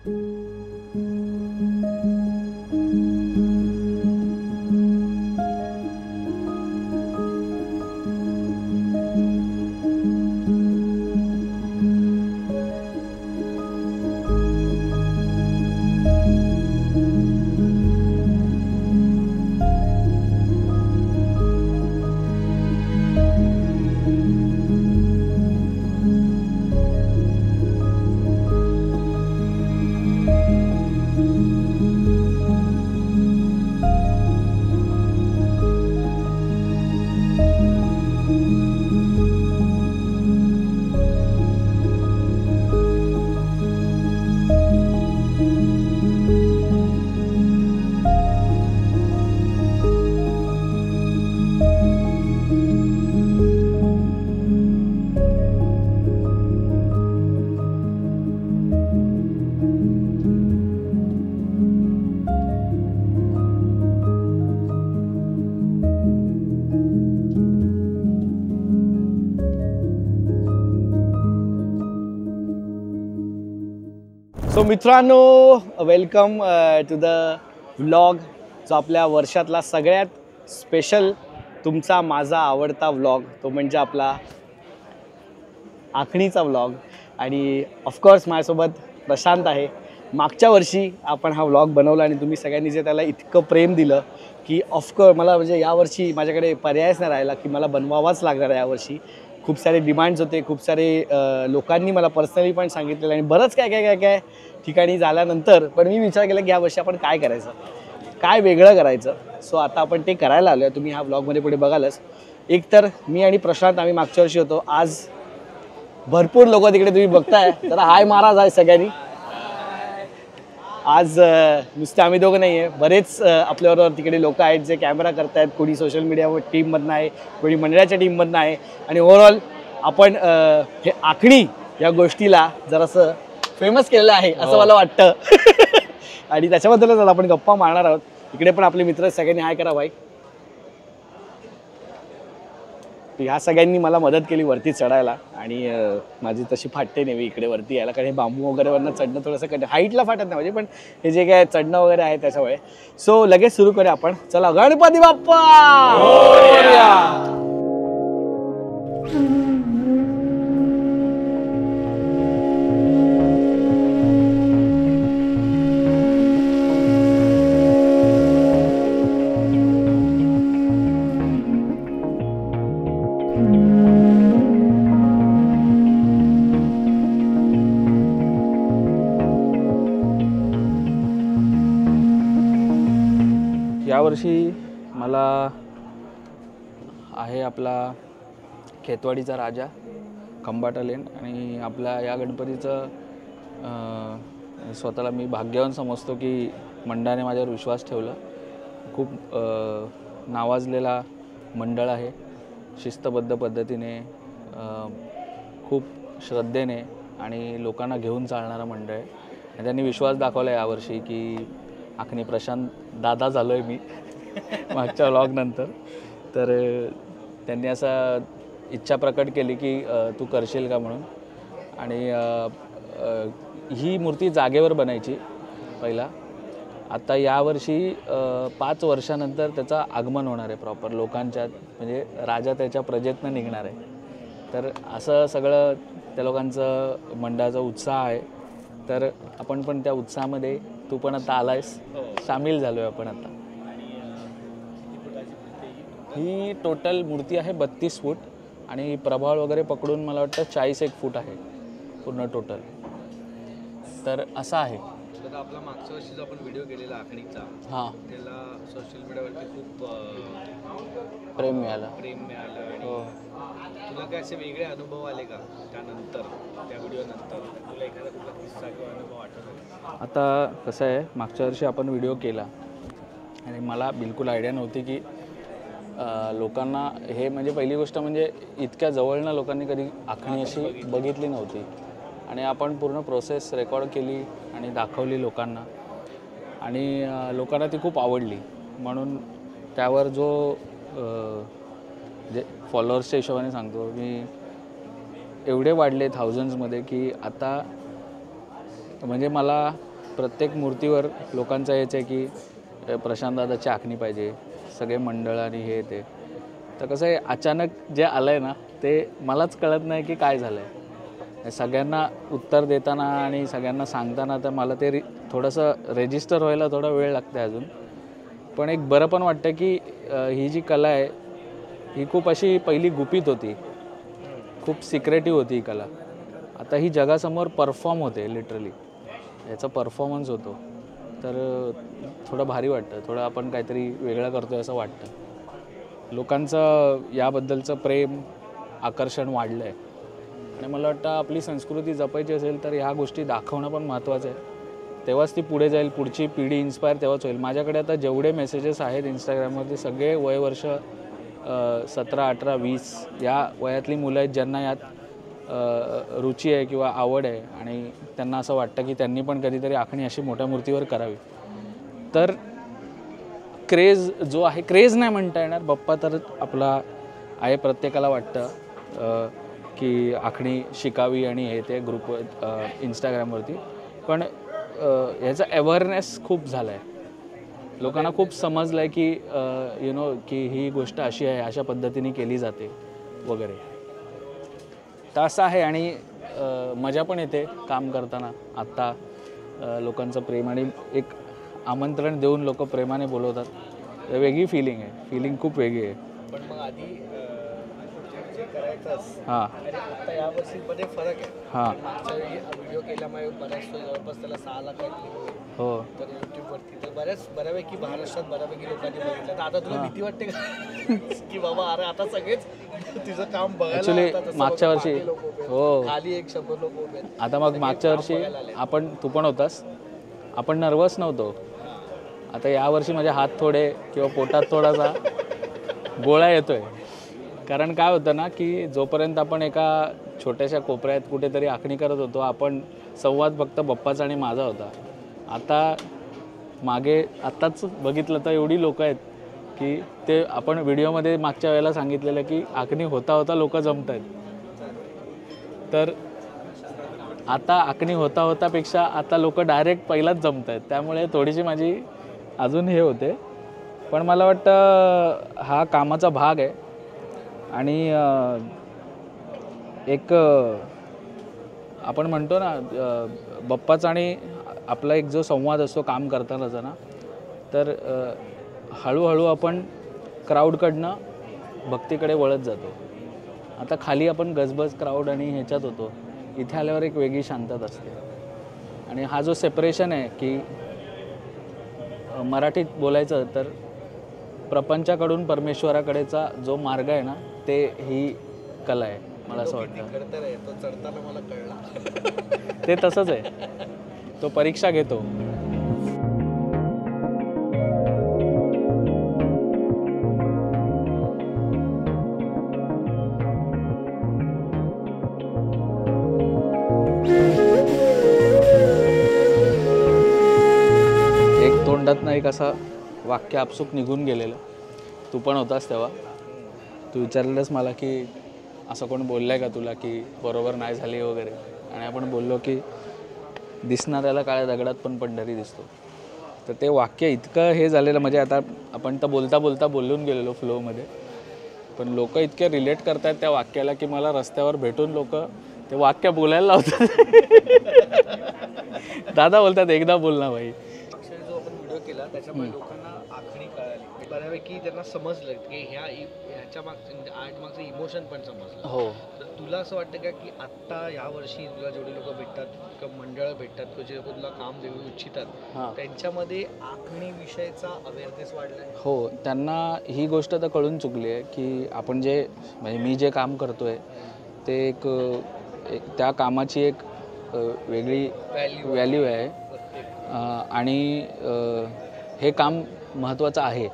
So मित्रांनो, welcome to the vlog, जो आपल्या वर्षातला सगळ्यात स्पेशल तुमचा माझा आवडता व्लॉग, तो म्हणजे आपला आखणीचा व्लॉग. आणि ऑफकोर्स माझ्यासोबत प्रशांत आहे. मागच्या वर्षी आपण हा व्लॉग बनवला आणि तुम्ही सगळ्यांनी जे त्याला इतकं प्रेम दिलं की ऑफकोर्स मला म्हणजे यावर्षी माझ्याकडे पर्यायच नाही राहिला की मला बनवावाच लागणार आहे. यावर्षी खूप सारे डिमांड्स होते, खूप सारे लोकांनी मला पर्सनली पण सांगितलेलं आणि बरंच काय ठिकाणी झाल्यानंतर पण मी विचार केला की यावर्षी आपण काय करायचं, काय वेगळं करायचं. सो आता आपण ते करायला आलो आहे. तुम्ही ह्या व्लॉगमध्ये पुढे बघालच. एक तर मी आणि प्रशांत आम्ही मागच्या वर्षी होतो. आज भरपूर लोक तिकडे तुम्ही बघताय, तर हाय महाराज आहे सगळ्यांनी. आज नुसते आम्ही दोघं नाही आहे, बरेच आपल्याबरोबर तिकडे लोक आहेत जे कॅमेरा करतायत. कोणी सोशल मीडिया टीममधनं आहे, कोणी मंडळाच्या टीममधनं आहे. आणि ओव्हरऑल आपण हे आखणी या गोष्टीला जरासं फेमस केलेलं आहे असं मला वाटतं. आणि त्याच्याबद्दलच आता आपण गप्पा मारणार आहोत. इकडे पण आपले मित्र सगळ्यांनी हाय करा भाई. ह्या सगळ्यांनी मला मदत केली वरती चढायला आणि माझी तशी फाटते नेहमी इकडे वरती यायला, कारण हे बांबू वगैरे वरनं चढणं थोडंसं हाईटला फाटत नाही म्हणजे, पण हे जे काय चढणं वगैरे आहे त्याच्यामुळे. सो लगेच सुरू करूया आपण. चला, गणपती बाप्पा मोरया. यावर्षी मला आहे आपला खेतवाडीचा राजा खंबाटा लेन, आणि आपल्या या गणपतीचं स्वतःला मी भाग्यवान समजतो की मंडळाने माझ्यावर विश्वास ठेवला. खूप नावाजलेला मंडळ आहे, शिस्तबद्ध पद्धतीने, खूप श्रद्धेने आणि लोकांना घेऊन चालणारा मंडळ आहे. आणि त्यांनी विश्वास दाखवला यावर्षी की आखणी प्रशांत दादा झालो आहे मी मागच्या व्लॉगनंतर. तर त्यांनी असा इच्छा प्रकट केली की तू करशील का म्हणून. आणि ही मूर्ती जागेवर बनायची पहिला. आता यावर्षी 5 वर्षानंतर त्याचं आगमन होणार आहे प्रॉपर लोकांच्यात, म्हणजे राजा त्याच्या प्रजेतनं निघणार आहे. तर असं सगळं त्या लोकांचं मंडळाचा उत्साह आहे. तर आपण पण त्या उत्साहामध्ये, तू पण आता आलायस, सामील झालो आहे आपण आता. ही टोटल मूर्ती आहे 32 फूट आणि प्रभाळ वगैरे पकडून मला वाटतं 41 फूट आहे पूर्ण टोटल. तर असं आहे. तर आपला मागच्या वर्षी जो आपण व्हिडिओ केलेला आखणीचा, हां, त्याला सोशल मीडियावरती खूप प्रेम मिळालं. आणि तुला काय असे वेगळे अनुभव आले का त्यानंतर, त्या व्हिडिओनंतर? तुला एखादा कुठला किस्सा किंवा अनुभव आठवला? आता कसं आहे, मागच्या वर्षी आपण व्हिडिओ केला आणि मला बिलकुल आयडिया नव्हती की लोकांना हे, म्हणजे पहिली गोष्ट म्हणजे इतक्या जवळनं लोकांनी कधी आखणी अशी बघितली नव्हती. आणि आपण पूर्ण प्रोसेस रेकॉर्ड केली आणि दाखवली लोकांना, आणि लोकांना ती खूप आवडली. म्हणून त्यावर जो जे फॉलोअर्सच्या हिशोबाने सांगतो मी, एवढे वाढले थाउजंड्समध्ये की आता म्हणजे मला प्रत्येक मूर्तीवर लोकांचं हेच आहे की प्रशांत दादाची आखणी पाहिजे, सगळे मंडळ आणि हे ते. तर कसं आहे, अचानक जे आलं आहे ना ते मलाच कळत नाही की काय झालं आहे. सगळ्यांना उत्तर देताना आणि सगळ्यांना सांगताना तर मला ते थोडंसं रेजिस्टर व्हायला थोडा वेळ लागतं अजून. पण एक बरं पण वाटतं की ही जी कला आहे ही खूप अशी पहिली गुपित होती, खूप सिक्रेटिव्ह होती ही कला. आता ही जगासमोर परफॉर्म होते लिटरली, याचा परफॉर्मन्स होतो. तर थोडं भारी वाटतं, थोडं आपण काहीतरी वेगळं करतो आहे असं वाटतं. लोकांचं याबद्दलचं प्रेम, आकर्षण वाढलं आहे आणि मला वाटतं आपली संस्कृती जपायची असेल तर ह्या गोष्टी दाखवणं पण महत्त्वाचं आहे. तेव्हाच ती पुढे जाईल, पुढची पिढी इन्स्पायर तेव्हाच होईल. माझ्याकडे आता जेवढे मेसेजेस आहेत इंस्टाग्रामवरती सगळे वयवर्ष 17, 18, 20 या वयातली मुलं आहेत ज्यांना यात रुची आहे किंवा आवड आहे आणि त्यांना असं वाटतं की त्यांनी पण कधीतरी आखणी अशी मोठ्या मूर्तीवर करावी. तर क्रेज जो आहे, क्रेज नाही म्हणता येणार, बाप्पा तर आपला आहे, प्रत्येकाला वाटतं की आखणी शिकावी आणि हे ते ग्रुप इंस्टाग्रामवरती. पण ह्याचा अवेअरनेस खूप झाला आहे, लोकांना खूप समजलं आहे की की ही गोष्ट अशी आहे, अशा पद्धतीने केली जाते वगैरे. तर असं आहे आणि मजा पण येते काम करताना. आत्ता लोकांचं प्रेम आणि एक आमंत्रण देऊन लोक प्रेमाने बोलवतात, वेगळी फिलिंग आहे, फिलिंग खूप वेगळी आहे. पण मग आधी जे करायचंस हां आणि आता या वर्षीमध्ये फरक आहे. हां मागच्या वेळी व्हिडिओ केल्यामुळे बऱ्याच जवळपास त्याला 6 लाख हो. तर यूट्यूबवरती तर बऱ्यापैकी महाराष्ट्रात बऱ्यापैकी लोकांनी बघितलं. तर आता तुला भीती वाटते का की बाबा अरे आता सगळेच तुझं काम बघायला ॲक्च्युली येतात, तसं मागच्या बघ, वर्षी मागे लोकं उभे आहेत. हो, खाली 100 लोक उभे आहेत. आता मग मागच्या वर्षी आपण, तू पण होतास, आपण नर्वस नव्हतो. आता यावर्षी माझे हात थोडे किंवा पोटात थोडासा गोळा येतोय. कारण काय होतं ना की जोपर्यंत आपण एका छोट्याशा कोपऱ्यात कुठेतरी आखणी करत होतो, आपण संवाद फक्त बाप्पाचा आणि माझा होता. आता मागे आत्ताच बघितलं तर एवढी लोकं आहेत की ते आपण व्हिडिओमध्ये मागच्या वेळेला सांगितलेलं की आखणी होता होता लोक जमत आहेत. तर आता आखणी होता होतापेक्षा आता लोक डायरेक्ट पहिलाच जमत आहेत, त्यामुळे थोडीशी माझी अजून हे होते. पण मला वाटतं हा कामाचा भाग आहे आणि एक आपण म्हणतो ना बाप्पाचा आणि आपला एक जो संवाद असतो काम करतानाचा ना, तर हळूहळू आपण क्राऊडकडनं भक्तीकडे वळत जातो. आता खाली आपण गजबज क्राऊड आणि ह्याच्यात होतो, इथे आल्यावर एक वेगळी शांतता असते. आणि हा जो सेपरेशन आहे की मराठीत बोलायचं तर प्रपंचाकडून परमेश्वराकडेचा जो मार्ग आहे ना, ते ही कला आहे, मला असं वाटतं. खडतर आहे तो, चढताना मला कळला. ते तसंच आहे, तो परीक्षा घेतो. एक तोंडातनं एक असं वाक्य आपसूक निघून गेलेलं, तू पण होतास तेव्हा. तू विचारलेलंस मला की असं कोण बोललं आहे का तुला की बरोबर नाही झाली वगैरे, आणि आपण बोललो की दिसणाऱ्याला काळ्या दगडात पण पंढरी दिसतो. तर ते वाक्य इतकं हे झालेलं, म्हणजे आता आपण तर बोलता बोलता बोलून गेलेलो फ्लोमध्ये, पण लोक इतके रिलेट करतात त्या वाक्याला की मला रस्त्यावर भेटून लोक ते वाक्य बोलायला लावतात. दादा बोलतात एकदा बोल ना भाई. जो आपण व्हिडिओ केला त्याच्यामुळे लोकांना आखणी कळाली, बऱ्यापैकी त्यांना समजलं की ह्याच्या मागचं आर्ट मागचं इमोशन पण समजलं. हो. तर तुला असं वाटतं का की आत्ता यावर्षी तुला जेवढी लोक भेटतात किंवा मंडळं भेटतात किंवा जे लोक तुला काम देऊ इच्छितात, त्यांच्यामध्ये आखणी विषयीचा अवेअरनेस वाढलाय? हो, त्यांना ही गोष्ट तर कळून चुकली आहे की आपण जे, म्हणजे मी जे काम करतोय ते एक त्या कामाची एक वेगळी व्हॅल्यू आहे आणि हे काम महत्त्वाचं आहे,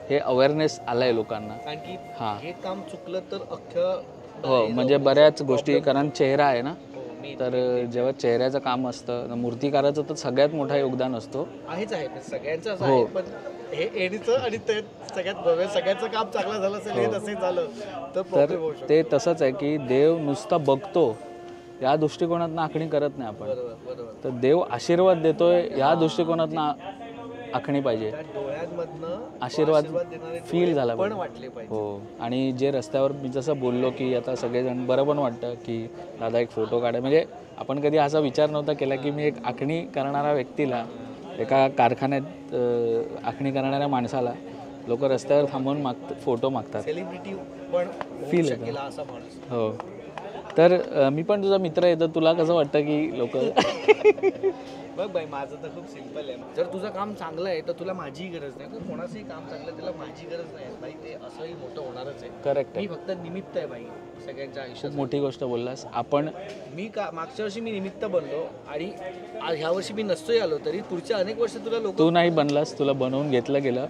हे अवेअरनेस आलं आहे लोकांना. कारण की हां, हे काम चुकलं तर अख्खं हो, म्हणजे बऱ्याच गोष्टी, कारण चेहरा आहे ना, तर जेव्हा चेहऱ्याचं काम असतं, मूर्तिकाराचं तर सगळ्यात मोठा योगदान असतो. आहेच आहे, सगळ्यांचं असं आहे. पण हे एडीचं आणि ते सगळ्यांचं काम चांगलं झालं असेल, हे तसंच झालं तर तर ते तसंच आहे की देव नुसता बघतो या दृष्टिकोनातनं आखणी करत नाही आपण. बरोबर. तर देव आशीर्वाद देतोय या दृष्टिकोनातनं आखणी पाहिजे. डोळ्यांमधनं आशीर्वाद देणारे फील झाला पण पाहिजे. वाटले पाहिजे. हो. आणि जे रस्त्यावर मी जसं बोललो की आता सगळेजण बरं पण वाटतं की दादा एक फोटो काढा. म्हणजे आपण कधी असा विचार नव्हता केला की मी एक आखणी करणाऱ्या व्यक्तीला, एका कारखान्यात आखणी करणाऱ्या माणसाला लोक रस्त्यावर थांबवून फोटो मागतात. सेलिब्रिटी पण फील केला असा माणूस. हो. तर मी पण तुझा मित्र आहे, तर तुला कसं वाटतं की लोक बघ बाई, माझं तर खूप सिम्पल आहे. जर तुझं काम चांगलं आहे तर तुला माझीही गरज नाही. तर कोणाचंही काम चांगलं आहे त्याला माझी गरज नाही बाई. ते असंही मोठं होणारच आहे. करेक्ट मी आहे. फक्त निमित्त आहे बाई सगळ्यांच्या खूप आयुष्यात. मोठी गोष्ट बोललास. आपण मी मागच्या वर्षी मी निमित्त बनलो आणि ह्या वर्षी मी नसतोय आलो तरी पुढच्या अनेक वर्ष तुला लोक तू नाही बनलास, तुला बनवून घेतलं गेलं.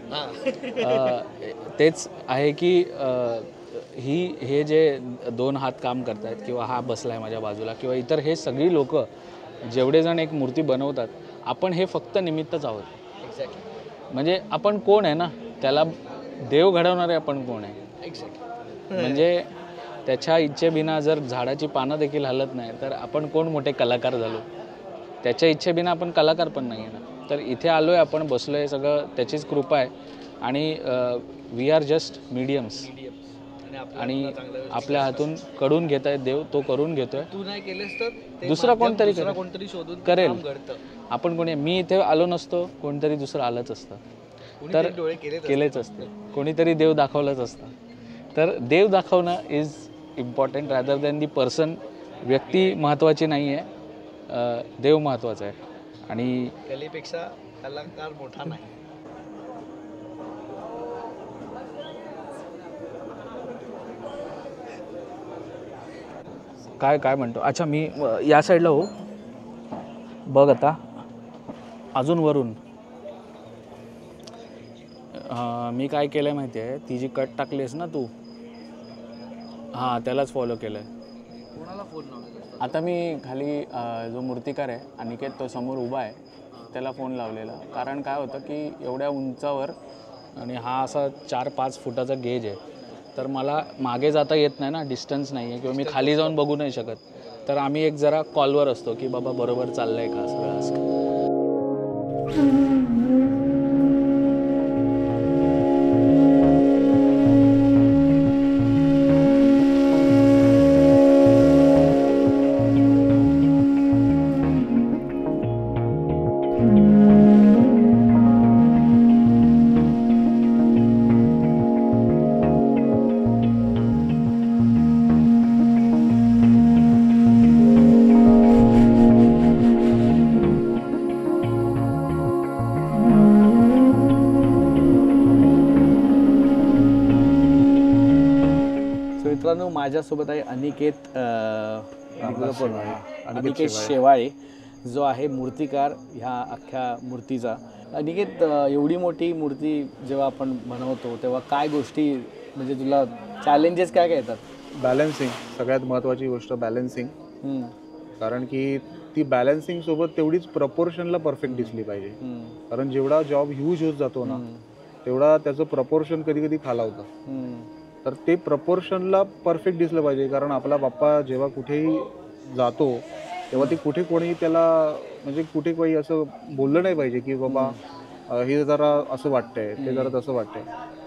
तेच आहे की हे जे 2 हात काम करतायत किंवा हा बसलाय माझ्या बाजूला किंवा इतर हे सगळी लोक जेवढे जण एक मूर्ती बनवतात, आपण हे फक्त निमित्तच आहोत. एक्झॅक्टली. म्हणजे आपण कोण आहे ना, त्याला देव घडवणारे आपण कोण आहे. एक्झॅक्टली. म्हणजे त्याच्या इच्छेबिना जर झाडाची पानं देखील हलत नाही तर आपण कोण मोठे कलाकार झालो. त्याच्या इच्छेबिना आपण कलाकार पण नाही आहे ना. तर इथे आलो आहे, आपण बसलो आहे, सगळं त्याचीच कृपा आहे. आणि वी आर जस्ट मीडियम्स. आणि आपल्या हातून कडून घेत आहेत देव, तो करून घेतोय. तू नाही केलेस तर दुसरा कोणतरी शोधून करेल. घडतं. आपण कोणी, मी इथे आलो नसतो, कोणतरी दुसरं आलंच असतं. तर डोळे केलेच असते, कोणीतरी देव दाखवलंच असतं. तर देव दाखवणं is important rather than the person. व्यक्ती महत्त्वाची नाही आहे, देव महत्त्वाचा आहे. आणि कलेपेक्षा कलाकार मोठा नाही. काय म्हणतो. अच्छा, मी या साईडला हो. बघ आता अजून वरून मी काय केलं आहे माहिती आहे, ती जी कट टाकली आहेस ना तू, हां त्यालाच फॉलो केलं आहे. कोणाला फोन लावला? आता मी खाली जो मूर्तिकार आहे अनिकेत, तो समोर उभा आहे, त्याला फोन लावलेला. कारण काय होतं की एवढ्या उंचावर आणि हा असा 4-5 फुटाचा गेज आहे, तर मला मागे जाता येत नाही ना, डिस्टन्स नाही आहे किंवा मी खाली जाऊन बघू नाही शकत. तर आम्ही एक जरा कॉलवर असतो की बाबा बरोबर चाललं आहे का सगळं असं. मित्रांनो, माझ्यासोबत आहे अनिकेत अनिकेत शेवाळे, जो आहे मूर्तिकार ह्या अख्ख्या मूर्तीचा. अनिकेत, एवढी मोठी मूर्ती जेव्हा आपण बनवतो तेव्हा काय गोष्टी, म्हणजे तुला चॅलेंजेस काय काय येतात? बॅलन्सिंग सगळ्यात महत्त्वाची गोष्ट, बॅलन्सिंग. कारण की ती बॅलन्सिंग सोबत तेवढीच प्रपोर्शनला परफेक्ट दिसली पाहिजे. कारण जेवढा जॉब ह्यूज होत जातो ना, तेवढा त्याचं प्रपोर्शन कधी कधी खालावतं. तर ते प्रपोर्शनला परफेक्ट दिसलं पाहिजे. कारण आपला बाप्पा जेव्हा कुठेही जातो तेव्हा ते कुठे कोणी त्याला, म्हणजे कुठे काही असं बोललं नाही पाहिजे की बाबा हे जरा असं वाटतंय, ते जरा तसं वाटतंय.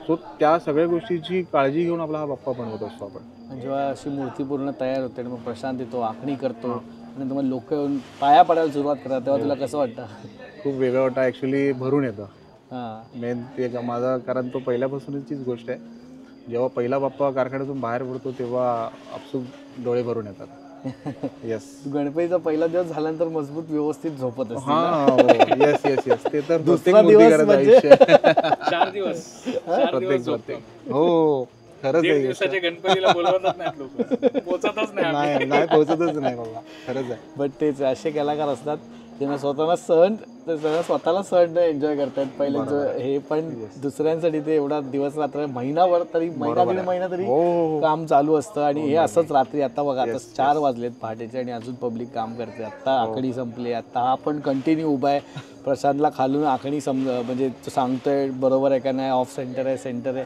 सो त्या सगळ्या गोष्टीची काळजी घेऊन आपला हा बाप्पा बनवत असतो आपण. जेव्हा अशी मूर्ती पूर्ण तयार होते आणि मग प्रशांत येतो, आखणी करतो आणि तुम्हाला लोक येऊन पाया पडायला सुरुवात करतात, तेव्हा तुला कसं वाटतं? खूप वेगळं वाटतं, ॲक्च्युली भरून येतं. हां, मेन ते माझा, कारण तो पहिल्यापासूनचीच गोष्ट आहे. जेव्हा पहिला बाप्पा कारखान्यातून बाहेर पडतो तेव्हा आपसूक डोळे भरून येतात. येस. गणपतीचा पहिला दिवस झाल्यानंतर मजबूत व्यवस्थित झोपत असते. हां, येस येस येस. ते तर दुसरा दिवस म्हणजे 4 दिवस प्रत्येक. हो, खरंच आहे. गणपतीला बोलवतच नाहीत लोक, पोचतच नाही पोहोचतच नाही बाबा, खरंच आहे. बट तेच असे कलाकार असतात त्यांना स्वतःला सण स्वतःला सण एन्जॉय करतात पहिले हे पण दुसऱ्यांसाठी ते एवढा दिवस रात्र महिनाभर तरी महिना दीड महिना तरी काम चालू असतं आणि हे असंच रात्री आता बघा आता 4 वाजलेत पहाटेचे आणि अजून पब्लिक काम करते. आता आखणी संपली, आता हा पण कंटिन्यू उभा आहे. प्रशांतला खालून आखणी म्हणजे तो सांगतोय बरोबर आहे का नाही, ऑफ सेंटर आहे सेंटर आहे.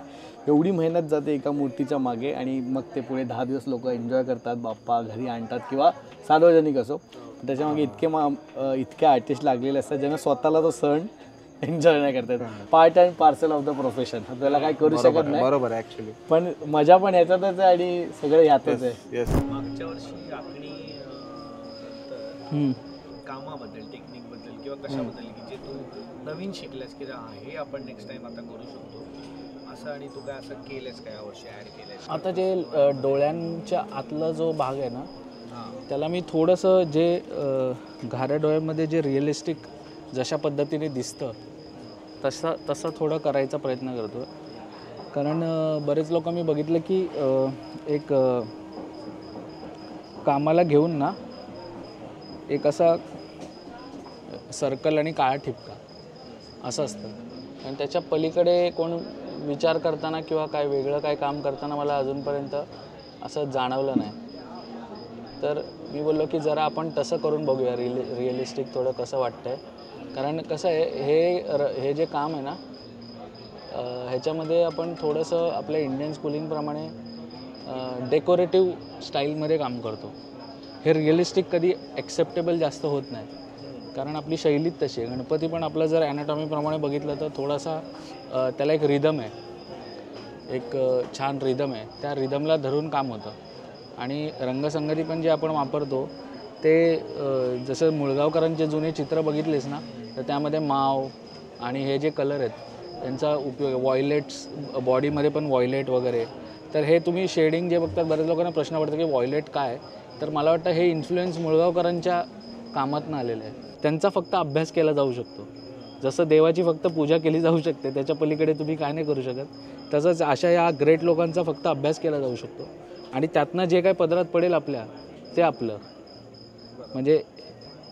एवढी मेहनत जाते एका मूर्तीच्या मागे आणि मग ते पुढे 10 दिवस लोक एन्जॉय करतात, बाप्पा घरी आणतात किंवा सार्वजनिक असो. त्याच्यामागे इतके आर्टिस्ट लागलेले असतात ज्यांना स्वतःला तो सण एन्जॉय नाही करतात. Part and parcel of the profession, त्याला काही करू शकत नाही. बरोबर आहे ऍक्च्युली, पण मजा पण याच्यातच आहे आणि सगळं यातच आहे. मागच्या वर्षी आखणी कामाबद्दल, टेक्निकबद्दल किंवा कशाबद्दल की जे तू नवीन शिकलास की हे आपण नेक्स्ट टाइम आता करू शकतो असं, आणि तू काय असं केलंस का यावर्षी ॲड केलंस? आता जे डोळ्यांच्या आतला जो भाग आहे ना, त्याला मी थोडंसं जे घाऱ्या डोळ्यामध्ये जे रिअलिस्टिक जशा पद्धतीने दिसतं तसं थोडं करायचा प्रयत्न करतो. कारण बरेच लोक मी बघितलं की एक कामाला घेऊन ना एक असा सर्कल आणि काळा ठिपका असं असतं, आणि त्याच्या पलीकडे कोण विचार करताना किंवा काय वेगळं काय काम करताना मला अजूनपर्यंत असं जाणवलं नाही. तर मी बोललो की जरा आपण तसं करून बघूया, रिअलिस्टिक थोडं कसं वाटतंय. कारण कसं आहे हे जे काम आहे ना, ह्याच्यामध्ये आपण थोडंसं आपल्या इंडियन स्कूलिंगप्रमाणे डेकोरेटिव्ह स्टाईलमध्ये काम करतो. हे रिअलिस्टिक कधी ॲक्सेप्टेबल जास्त होत नाही, कारण आपली शैलीत तशी आहे. गणपती पण आपलं जर ॲनाटॉमीप्रमाणे बघितलं तर थोडासा त्याला एक रिदम आहे, एक छान रिदम आहे. त्या रिदमला धरून काम होतं. आणि रंगसंगती पण जे आपण वापरतो ते जसं मुळगावकरांचे जुने चित्र बघितलेस ना, तर त्यामध्ये माव आणि हे जे कलर आहेत त्यांचा उपयोग, व्हायलेट्स बॉडीमध्ये पण व्हायलेट वगैरे. तर हे तुम्ही शेडिंग जे बघतात, बऱ्याच लोकांना प्रश्न पडतो की व्हायलेट काय, तर मला वाटतं हे इन्फ्लुएन्स मुळगावकरांच्या कामातनं आलेलं आहे. त्यांचा फक्त अभ्यास केला जाऊ शकतो. जसं देवाची फक्त पूजा केली जाऊ शकते, त्याच्या पलीकडे तुम्ही काय नाही करू शकत, तसंच अशा या ग्रेट लोकांचा फक्त अभ्यास केला जाऊ शकतो. आणि त्यातनं जे काही पदरात पडेल आपल्या, ते आपलं. म्हणजे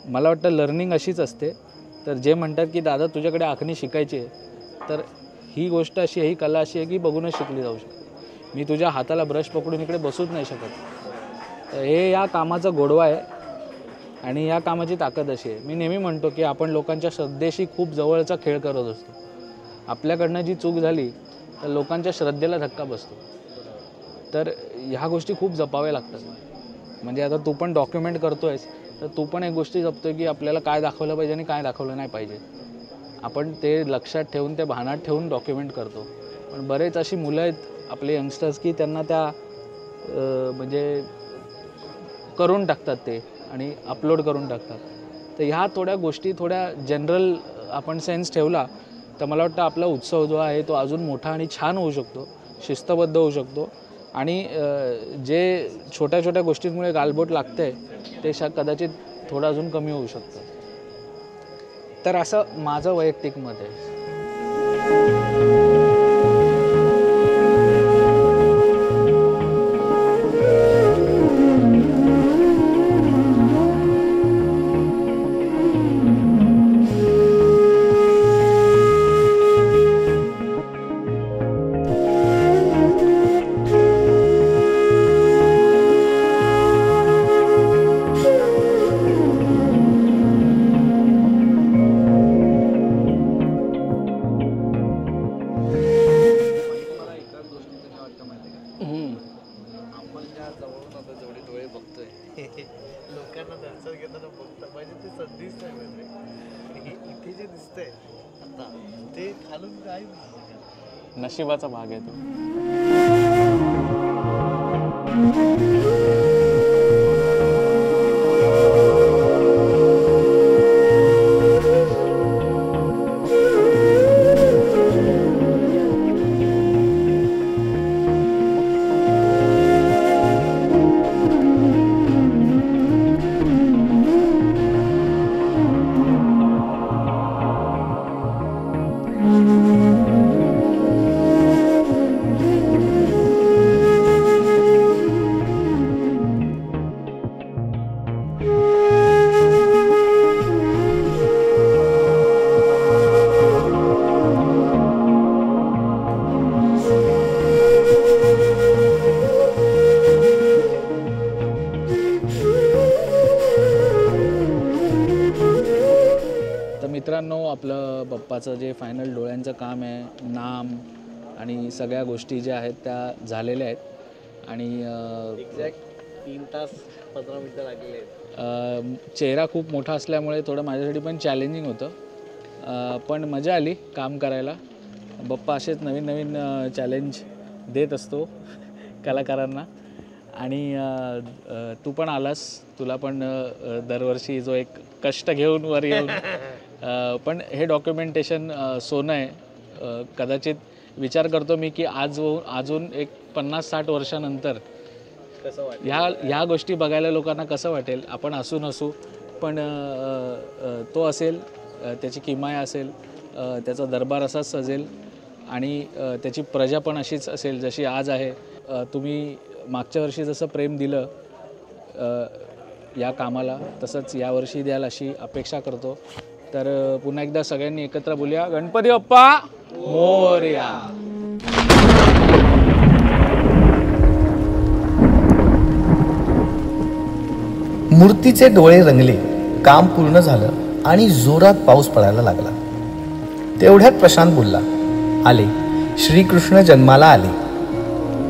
मला वाटतं लर्निंग अशीच असते. तर जे म्हणतात की दादा तुझ्याकडे आखणी शिकायची आहे, तर ही गोष्ट अशी आहे, ही कला अशी आहे की बघूनच शिकली जाऊ शकते. मी तुझ्या हाताला ब्रश पकडून इकडे बसूच नाही शकत. हे या कामाचा गोडवा आहे आणि या कामाची ताकद अशी आहे. मी नेहमी म्हणतो की आपण लोकांच्या श्रद्धेशी खूप जवळचा खेळ करत असतो. आपल्याकडनं जी चूक झाली तर लोकांच्या श्रद्धेला धक्का बसतो. तर ह्या गोष्टी खूप जपाव्या लागतात. म्हणजे आता तू पण डॉक्युमेंट करतो आहेस, तर तू पण एक गोष्टी जपतो आहे की आपल्याला काय दाखवलं पाहिजे आणि काय दाखवलं नाही पाहिजे. आपण ते लक्षात ठेवून, ते भानात ठेवून डॉक्युमेंट करतो. पण बरेच अशी मुलं आहेत आपले यंगस्टर्स की त्यांना त्या म्हणजे करून टाकतात ते आणि अपलोड करून टाकतात. तर ह्या थोड्या गोष्टी थोड्या जनरल आपण सेन्स ठेवला तर मला वाटतं आपला उत्सव जो आहे तो अजून मोठा आणि छान होऊ शकतो, शिस्तबद्ध होऊ शकतो. आणि जे छोट्या छोट्या गोष्टींमुळे गालबोट लागतं आहे ते कदाचित थोडं अजून कमी होऊ शकतं. तर असं माझं वैयक्तिक मत आहे. लोकांना दर्शन घेताना बघता पाहिजे ते संधीच नाही मिळते. इथे जे दिसतंय आता ते खालून काय नशिबाचा भाग आहे तो. मित्रांनो, आपलं बाप्पाचं जे फायनल डोळ्यांचं काम आहे, नाम आणि सगळ्या गोष्टी ज्या आहेत त्या झालेल्या आहेत आणि एक्झॅक्ट 3 तास 15 मिनिटं लागलेले आहेत. चेहरा खूप मोठा असल्यामुळे थोडं माझ्यासाठी पण चॅलेंजिंग होतं, पण मजा आली काम करायला. बाप्पा असेच नवीन नवीन चॅलेंज देत असतो कलाकारांना आणि तू पण आलास, तुला पण दरवर्षी जो एक कष्ट घेऊन वर येऊन पण हे डॉक्युमेंटेशन सोनं आहे. कदाचित विचार करतो मी की अजून एक 50-60 वर्षानंतर कसं वाटतं ह्या गोष्टी बघायला लोकांना कसं वाटेल. आपण असू नसू पण तो असेल, त्याची किमया असेल, त्याचा दरबार असाच सजेल आणि त्याची प्रजा पण अशीच असेल जशी आज आहे. तुम्ही मागच्या वर्षी जसं प्रेम दिलं या कामाला तसंच यावर्षी द्याल अशी अपेक्षा करतो. तर पुन्हा एकदा सगळ्यांनी एकत्र बोलूया, गणपती बाप्पा मोरया. मूर्तीचे डोळे रंगले, काम पूर्ण झालं आणि जोरात पाऊस पडायला लागला. तेवढ्यात प्रशांत बोलला, आले श्रीकृष्ण जन्माला आले.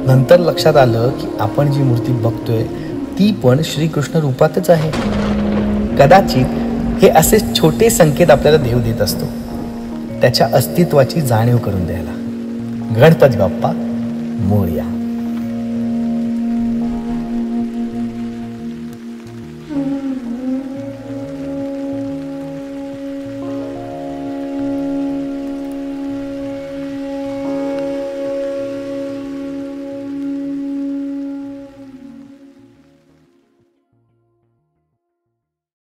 नंतर लक्षात आलं की आपण जी मूर्ती बघतोय ती पण श्रीकृष्ण रूपातच आहे. कदाचित हे असे छोटे संकेत आपल्याला देव देत असतो, त्याच्या अस्तित्वाची जाणीव करून द्यायला. गणपती बाप्पा मोरया.